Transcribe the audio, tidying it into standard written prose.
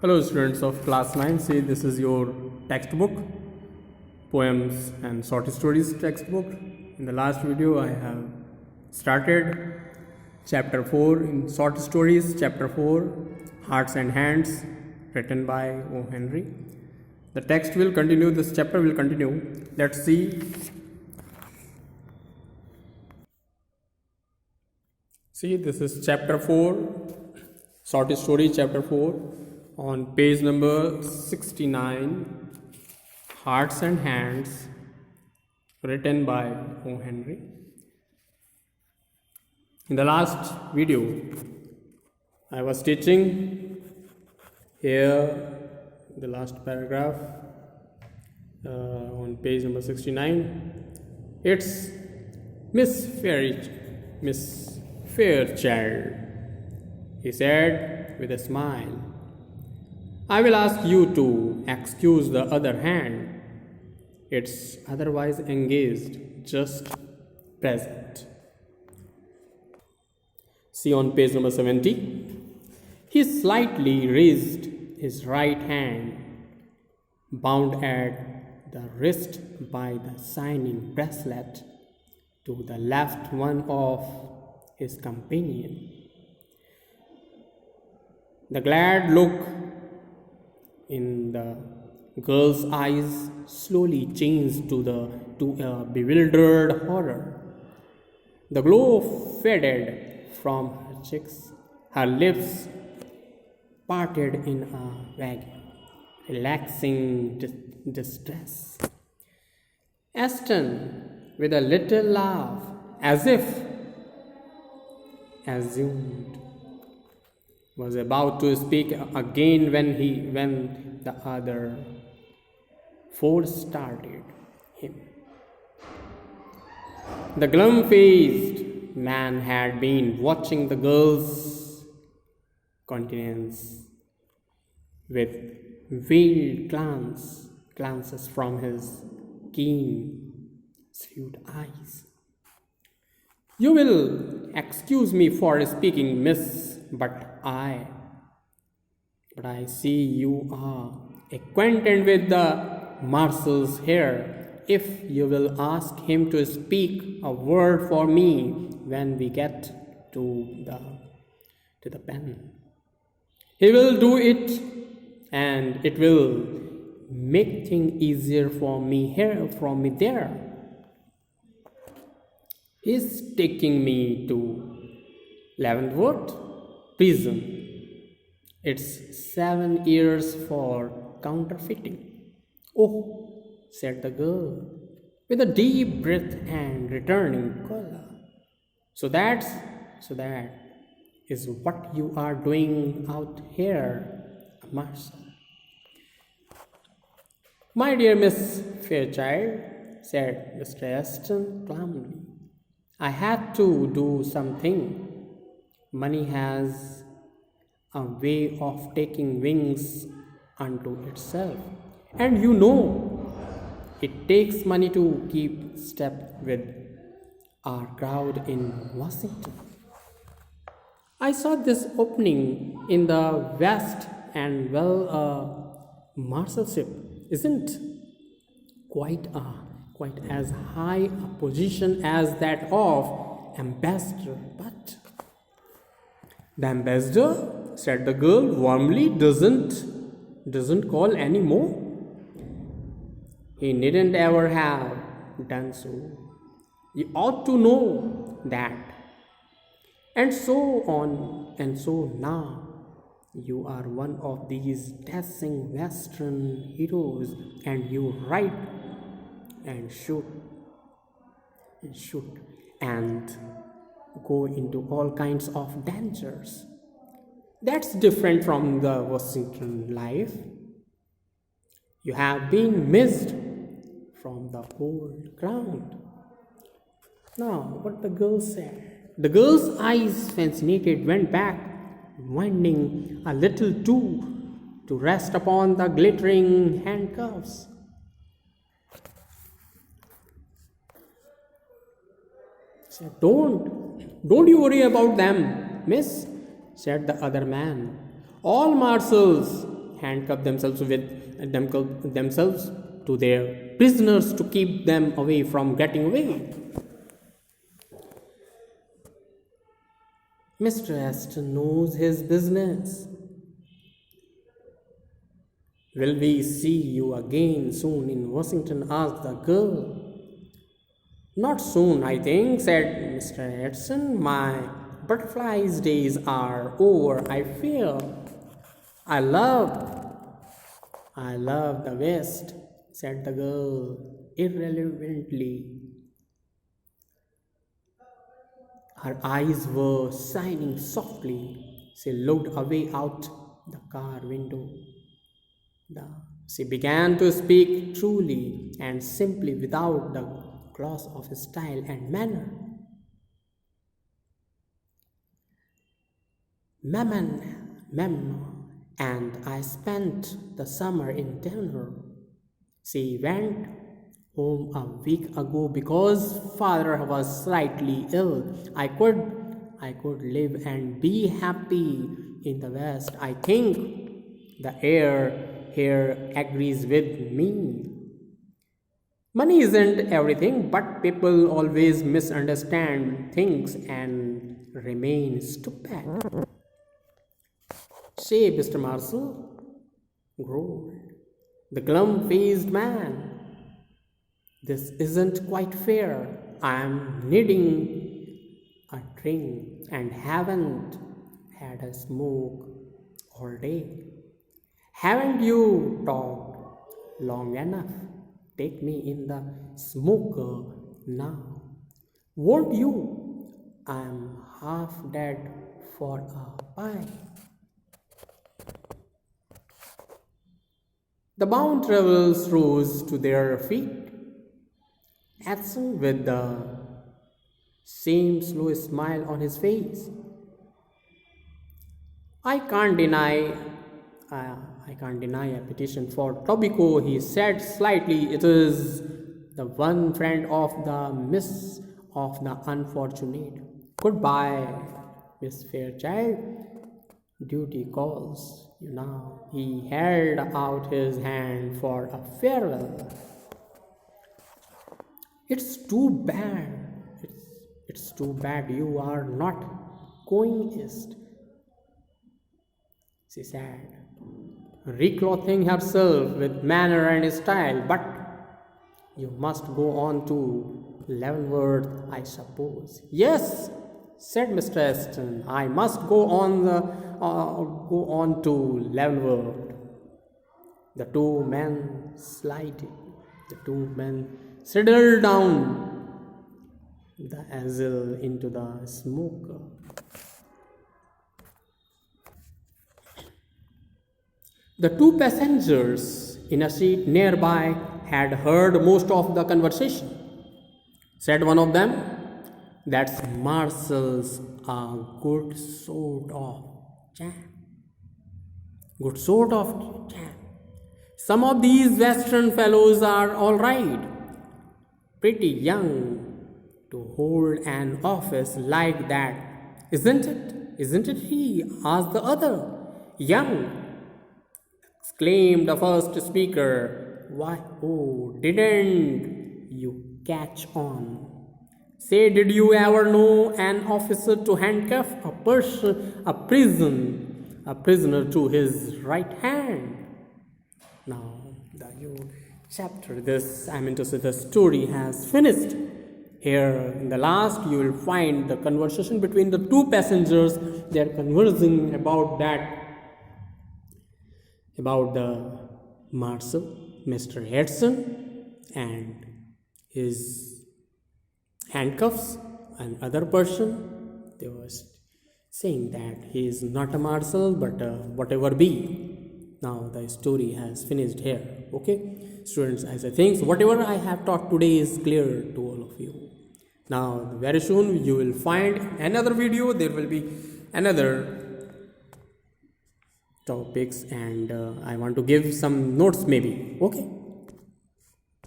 Hello students of class 9. See, this is your textbook, poems and short stories textbook. In the last video I have started chapter 4 in short stories, chapter 4 Hearts and Hands, written by O. Henry. The text will continue, this chapter will continue. Let's see. See, this is chapter 4, short story chapter 4. On page number 69, Hearts and Hands, written by O. Henry. In the last video, I was teaching here the last paragraph on page number 69. It's Miss Fairchild, he said with a smile. I will ask you to excuse the other hand. It's otherwise engaged, just present. See on page number 70. He slightly raised his right hand, bound at the wrist by the shining bracelet, to the left one of his companion. The glad look in the girl's eyes slowly changed to a bewildered horror. The glow faded from her cheeks. Her lips parted in a vague, relaxing distress. Ashton, with a little laugh, as if assumed, was about to speak again when the other force-started him. The glum-faced man had been watching the girl's countenance with veiled glances from his keen, shrewd eyes. You will excuse me for speaking, miss, but I see you are acquainted with the marshal's here. If you will ask him to speak a word for me when we get to the pen, he will do it, and it will make things easier for me here, from me there. He's taking me to Leavenworth prison. It's 7 years for counterfeiting. Oh, said the girl, with a deep breath and returning color. So that is what you are doing out here, Marshal. My dear Miss Fairchild, said Mr. Ashton calmly, I had to do something. Money has a way of taking wings unto itself. And you know, it takes money to keep step with our crowd in Washington. I saw this opening in the West, and marshalship isn't quite as high a position as that of ambassador, but the ambassador, said the girl warmly, doesn't call any more. He needn't ever have done so. You ought to know that. And so on, and so now you are one of these dashing Western heroes, and you ride and shoot and go into all kinds of dangers. That's different from the Washington life. You have been missed from the whole ground. Now, what the girl said. The girl's eyes, fascinated, went back, winding a little too, to rest upon the glittering handcuffs. She said, Don't you worry about them, miss, said the other man. All marshals handcuff themselves to their prisoners to keep them away from getting away. Mr. Aston knows his business. Will we see you again soon in Washington? Asked the girl. Not soon, I think, said Mr. Edson. My butterfly's days are over, I fear. I love the West, said the girl irrelevantly. Her eyes were shining softly. She looked away out the car window. She began to speak truly and simply without the gloss of style and manner. Ma'am, and I spent the summer in Denver. She went home a week ago because father was slightly ill. I could live and be happy in the West. I think the air here agrees with me. Money isn't everything, but people always misunderstand things and remain stupid. Say, Mr. Marshall, growled the glum-faced man. This isn't quite fair. I'm needing a drink and haven't had a smoke all day. Haven't you talked long enough? Take me in the smoker now. Won't you? I'm half dead for a pie. The bound travelers rose to their feet. Edson, with the same slow smile on his face. I can't deny a petition for tobacco, he said slightly. It is the one friend of the miss of the unfortunate. Goodbye, Miss Fairchild. Duty calls you now. He held out his hand for a farewell. It's too bad. It's too bad you are not going east, she said, reclothing herself with manner and style. But you must go on to Leavenworth, I suppose. Yes, said Mr. Aston. I must go on to Leavenworth. The two men settled down the easel into the smoker. The two passengers in a seat nearby had heard most of the conversation. Said one of them, "That's Marshall's a good sort of chap. Good sort of chap. Some of these Western fellows are all right. Pretty young to hold an office like that, isn't it? Isn't it?" he asked the other. "Young," exclaimed the first speaker. "Why, oh, didn't you catch on? Say, did you ever know an officer to handcuff a prisoner to his right hand?" Now, the story has finished. Here in the last, you will find the conversation between the two passengers. They are conversing about the Marshall, Mr. Edson, and his handcuffs. And other person, they were saying that he is not a Marshall, but whatever be. Now the story has finished here. Okay, students, as I think whatever I have taught today is clear to all of you. Now very soon you will find another video. There will be another topics, and I want to give some notes maybe. Okay.